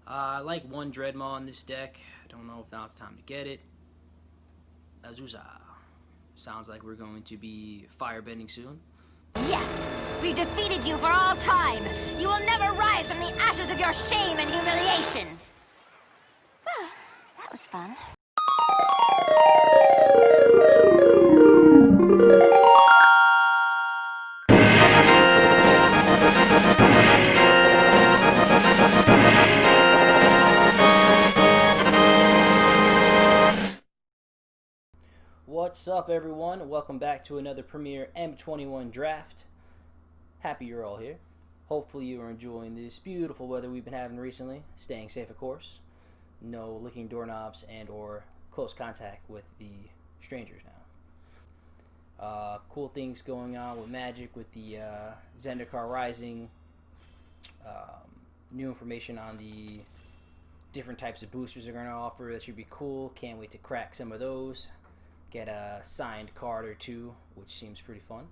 I like one Dreadmaw in this deck. I don't know if now it's time to get it. Azusa. Sounds like we're going to be firebending soon. Yes! We've defeated you for all time! You will never rise from the ashes of your shame and humiliation! That was fun. What's up, everyone? Welcome back to another Premier M21 draft. Happy you're all here. Hopefully you are enjoying this beautiful weather we've been having recently. Staying safe, of course. No licking doorknobs and or close contact with the strangers now. Cool things going on with Magic with the Zendikar Rising. New information on the different types of boosters they're going to offer. That should be cool. Can't wait to crack some of those. Get a signed card or two, which seems pretty fun.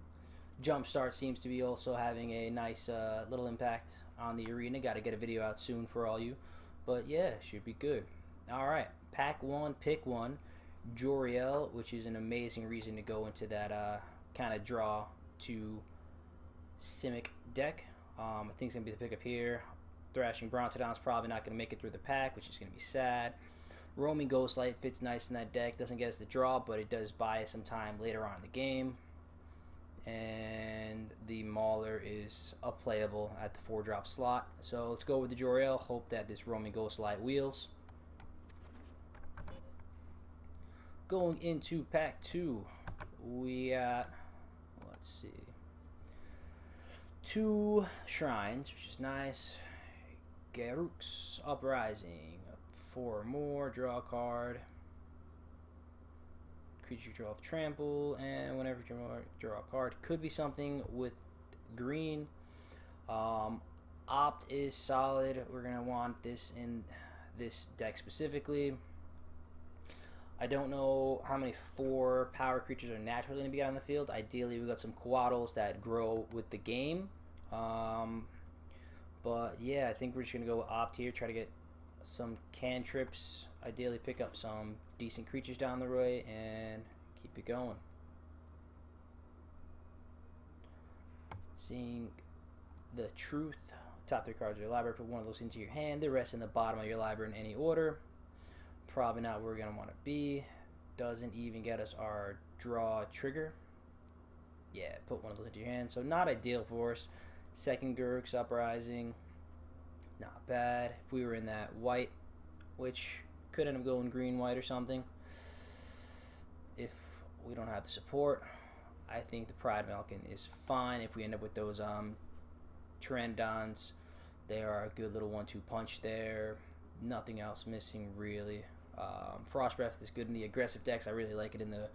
Jumpstart seems to be also having a nice little impact on the arena. Got to get a video out soon for all you. But yeah, should be good. Alright, pack one, pick one. Joriel, which is an amazing reason to go into that kind of draw to Simic deck. I think it's going to be the pickup here. Thrashing Brontodon's probably not going to make it through the pack, which is going to be sad. Roaming Ghostlight fits nice in that deck. Doesn't get us the draw, but it does buy us some time later on in the game. And the Mauler is playable at the 4-drop slot. So let's go with the Joriel. Hope that this Roaming Ghostlight wheels. Going into pack 2, we got, let's see, 2 Shrines, which is nice. Garruk's Uprising. 4 more, draw a card. Creature draw off trample, and whenever you draw a card, could be something with green. Opt is solid. We're gonna want this in this deck specifically. I don't know how many 4 power creatures are naturally going to be out on the field. Ideally, we got some Quaddles that grow with the game. But yeah, I think we're just gonna go with Opt here. Try to get some cantrips, ideally pick up some decent creatures down the road and keep it going. Seeing the truth. Top 3 cards of your library, put one of those into your hand, the rest in the bottom of your library in any order. Probably not where we're going to want to be. Doesn't even get us our draw trigger. Yeah, put one of those into your hand. So not ideal for us. Second Garruk's Uprising. Not bad. If we were in that white, which could end up going green-white or something, if we don't have the support, I think the Pride Malkin is fine. If we end up with those Pteranodons, they are a good little 1-2 punch there. Nothing else missing, really. Frost Breath is good in the aggressive decks. I really like it in the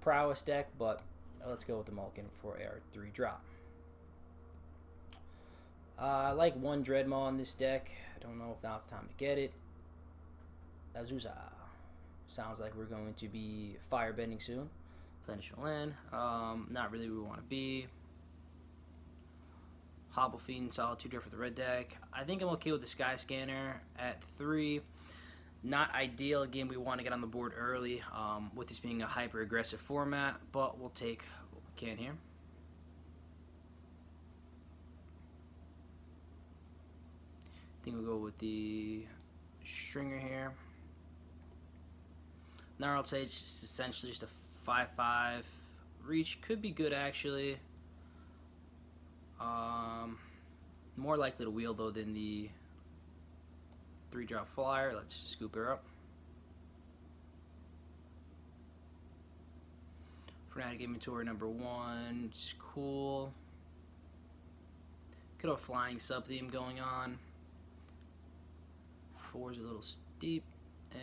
Prowess deck, but let's go with the Malkin for our 3-drop. I like one Dreadmaw in this deck. I don't know if now it's time to get it. Azusa. Sounds like we're going to be firebending soon. Plenish land. Not really where we want to be. Hobblefiend, Solitude for the red deck. I think I'm okay with the Sky Scanner at 3. Not ideal. Again, we want to get on the board early with this being a hyper-aggressive format, but we'll take what we can here. I think we'll go with the Stringer here. Gnarled Sage is essentially just a 5/5 reach. Could be good, actually. More likely to wheel, though, than the 3-drop flyer. Let's scoop her up. Fanatic Inventory number 1. It's cool. Could have a flying sub-theme going on. 4 is a little steep.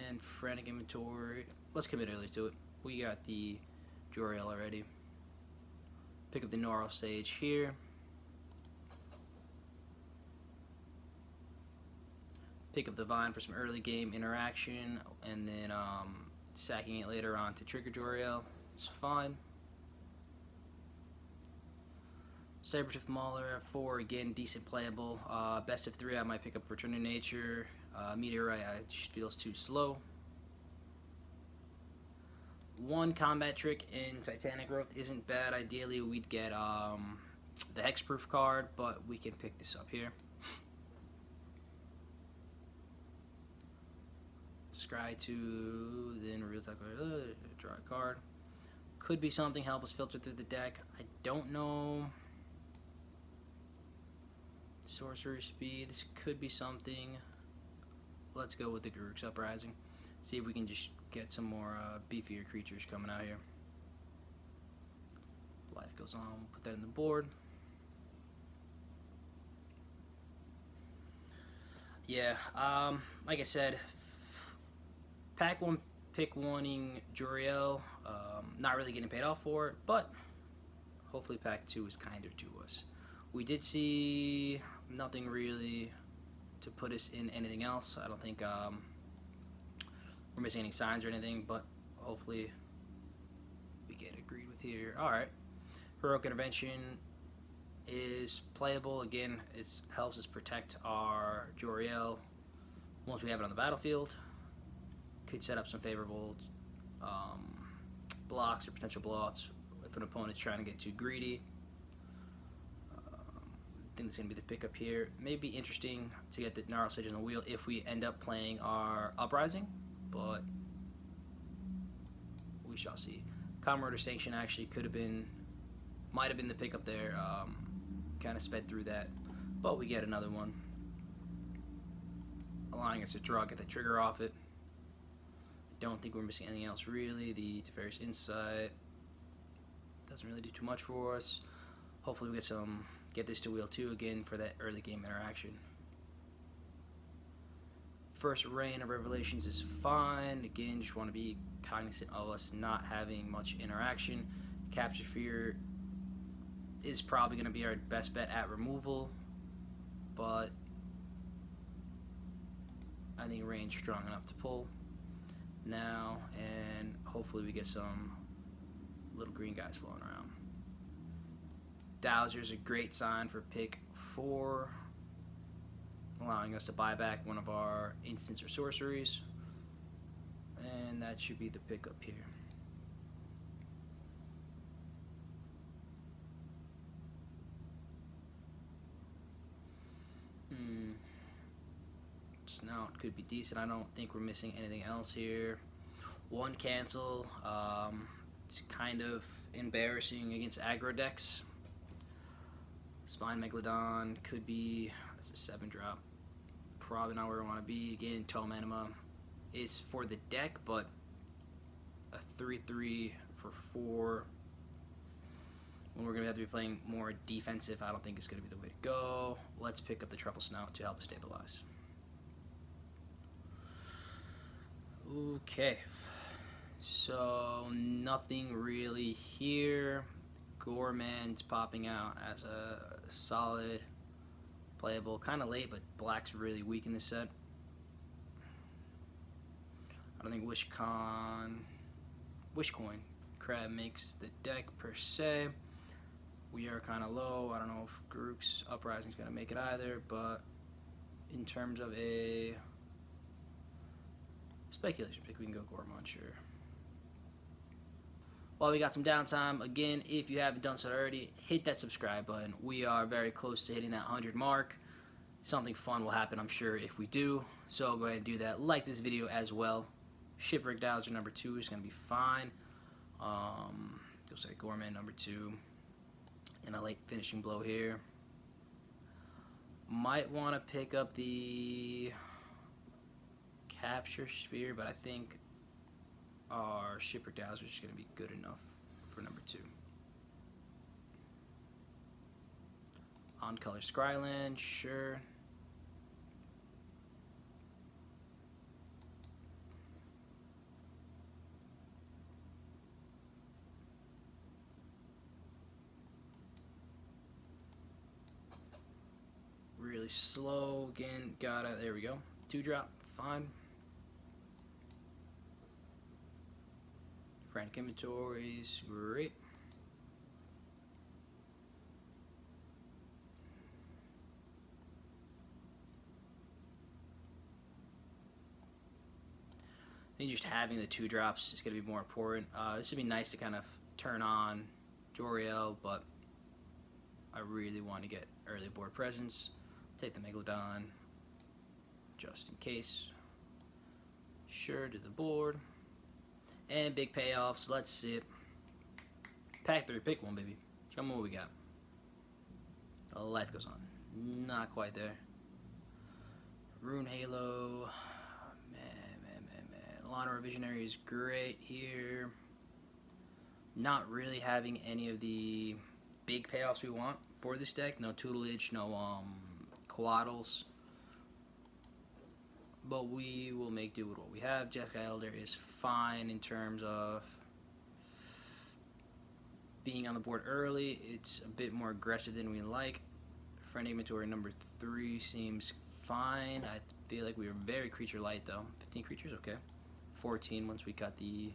And Frantic Inventory. Let's commit early to it. We got the Joriel already. Pick up the Gnarled Sage here. Pick up the Vine for some early game interaction, and then sacking it later on to trigger Joriel. It's fine. Sabertooth Mauler at 4, again, decent playable. Best of 3, I might pick up Return to Nature. Meteorite, it just feels too slow. One combat trick in Titanic Growth isn't bad. Ideally, we'd get the Hexproof card, but we can pick this up here. Scry 2, then real talk, draw a card. Could be something, help us filter through the deck. I don't know. Sorcerer Speed, this could be something. Let's go with the Garruk's Uprising. See if we can just get some more beefier creatures coming out here. Life goes on, we'll put that in the board. Yeah, like I said, pack 1, pick 1ing Joriel. Not really getting paid off for it, but hopefully pack 2 is kinder to us. We did see nothing really to put us in anything else. I don't think we're missing any signs or anything, but hopefully we get agreed with here. Alright, Heroic Intervention is playable. Again, it helps us protect our Joriel once we have it on the battlefield. Could set up some favorable blocks or potential blowouts if an opponent's trying to get too greedy. I think that's going to be the pickup here. Maybe interesting to get the Gnarl Sage on the wheel if we end up playing our Uprising, but we shall see. Comrade Sanction actually might have been the pickup there. Kind of sped through that, but we get another one, allowing us to draw, get the trigger off it. Don't think we're missing anything else really. The Teferi's Insight doesn't really do too much for us. Hopefully we get this to wheel 2 again for that early game interaction. First Reign of Revelations is fine. Again, just want to be cognizant of us not having much interaction. Capture Fear is probably going to be our best bet at removal, but I think Reign's strong enough to pull now, and hopefully we get some little green guys flowing around. Dowser's a great sign for pick 4, allowing us to buy back one of our instants or sorceries, and that should be the pickup here. Snout could be decent. I don't think we're missing anything else here. One cancel. It's kind of embarrassing against aggro decks. Spine Megalodon could be, that's a 7-drop. Probably not where we want to be. Again, Tome Anima is for the deck, but a 3/3 for 4 when we're going to have to be playing more defensive, I don't think is going to be the way to go. Let's pick up the Truffle Snout to help us stabilize. Okay, so nothing really here. Gorman's popping out as a solid playable, kind of late, but black's really weak in this set. I don't think Wishcoin Crab makes the deck per se. We are kind of low. I don't know if Garruk's Uprising is going to make it either, but in terms of a speculation pick, we can go Gorman, sure. While we got some downtime, again, if you haven't done so already, hit that subscribe button. We are very close to hitting that 100 mark. Something fun will happen, I'm sure, if we do. So go ahead and do that. Like this video as well. Shipwreck Dowser number 2 is going to be fine. You'll say Gorman number 2. And a late finishing blow here. Might want to pick up the Capture Spear, but I think our Shipwreck Dowser is going to be good enough for number 2. On color Scryland, sure. Really slow again. There we go. 2-drop, fine. Frantic Inventories, great. I think just having the 2-drops is going to be more important. This would be nice to kind of turn on Jor-El, but I really want to get early board presence. Take the Megalodon, just in case. Sure to the board. And big payoffs. Let's see it. Pack 3, pick one, baby. Show me what we got. The life goes on. Not quite there. Rune Halo. Man. Lana Visionary is great here. Not really having any of the big payoffs we want for this deck. No tutelage, no coatls. But we will make do with what we have. Jessica Elder is fine in terms of being on the board early. It's a bit more aggressive than we like. Friend Inventory number 3 seems fine. I feel like we were very creature light though. 15 creatures, okay. 14 once we cut the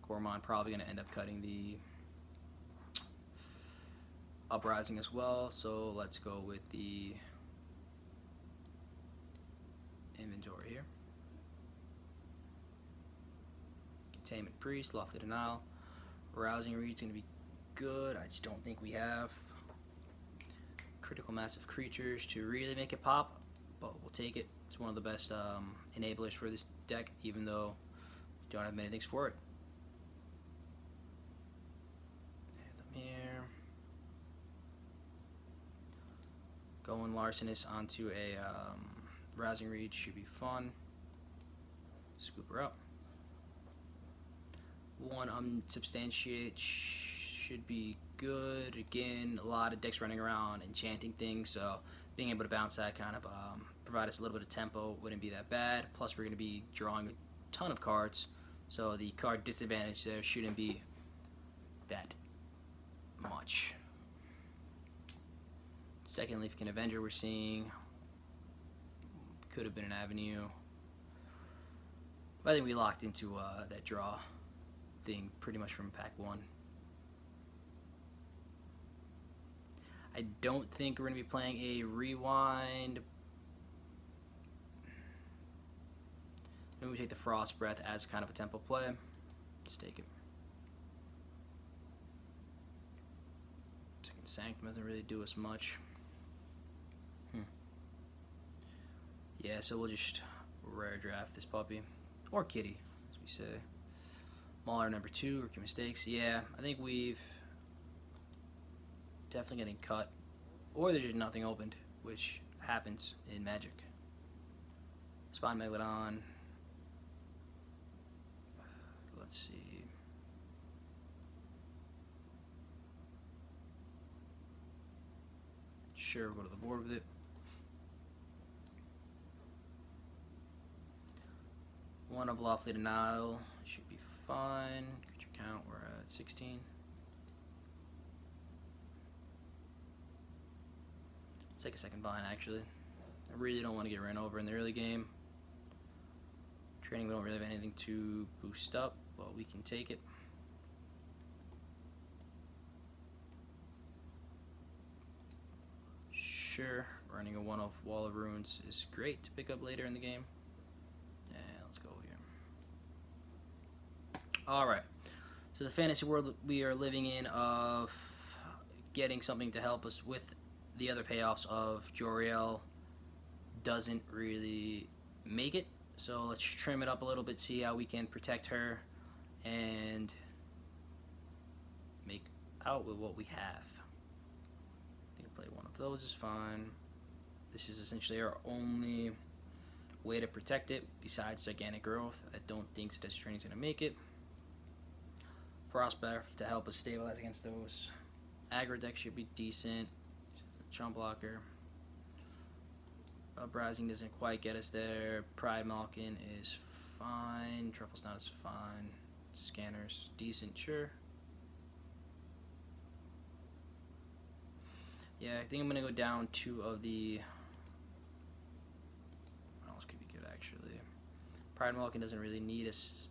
Gormon. Probably going to end up cutting the Uprising as well. So let's go with the Inventory here. Containment Priest, Lofty Denial. Rousing Reed's going to be good. I just don't think we have critical mass of creatures to really make it pop, but we'll take it. It's one of the best enablers for this deck, even though we don't have many things for it. Add them here. Going Larcenous onto a Rousing Reed should be fun. Scoop her up. One Unsubstantiate should be good. Again, a lot of decks running around enchanting things, so being able to bounce that kind of provide us a little bit of tempo wouldn't be that bad. Plus, we're going to be drawing a ton of cards, so the card disadvantage there shouldn't be that much. Second Leafkin Avenger we're seeing could have been an avenue. But I think we locked into that draw thing pretty much from pack 1. I don't think we're going to be playing a Rewind. Maybe we take the Frost Breath as kind of a tempo play. Let's take it. Second Sanctum doesn't really do us much. Yeah, so we'll just rare draft this puppy. Or kitty, as we say. Mauler number 2, Rookie Mistakes. Yeah, I think we've definitely getting cut. Or there's just nothing opened, which happens in Magic. Spawn Megalodon. Let's see. Sure, we'll go to the board with it. One of Lawfully Denial should be fine. Creature count, we're at 16. Let's take a second Vine, actually. I really don't want to get ran over in the early game. Training, we don't really have anything to boost up, but we can take it. Sure, running a one-off Wall of Ruins is great to pick up later in the game. Yeah, let's go here. Alright, so the fantasy world we are living in of getting something to help us with the other payoffs of Jor-El doesn't really make it. So let's trim it up a little bit, see how we can protect her and make out with what we have. I think I'll play one of those is fine. This is essentially our only way to protect it besides Gigantic Growth. I don't think Suggested Training is going to make it. Frostbath to help us stabilize against those. Aggro deck should be decent. Chump Blocker. Uprising doesn't quite get us there. Pride Malkin is fine. Truffle's not as fine. Scanners, decent, sure. Yeah, I think I'm going to go down 2 of the... What else could be good, actually? Pride Malkin doesn't really need us...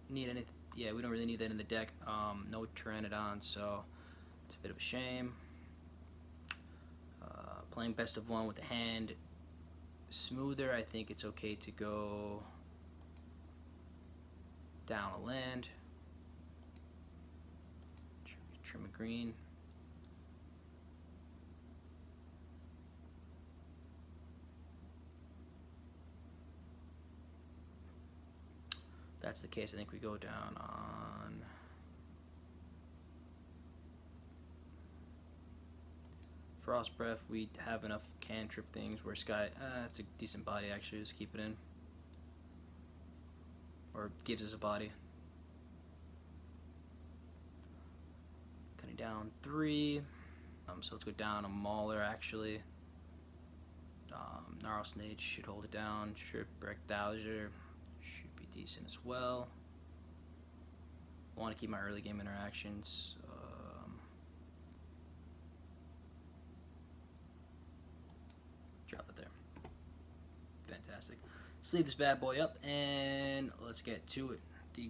Need anything... Yeah, we don't really need that in the deck. No Pteranodon, so it's a bit of a shame. Playing best of 1 with the hand smoother, I think it's okay to go Down a land. Trim a green. If that's the case, I think we go down on Frost Breath. We have enough cantrip things where Sky, it's a decent body actually, just keep it in. Or gives us a body. Cutting down 3. So let's go down a Mauler actually. Gnarl Snake should hold it down. Shipwreck Dowser should be decent as well. I want to keep my early game interactions. Drop it there. Fantastic. Sleeve this bad boy up and let's get to it. The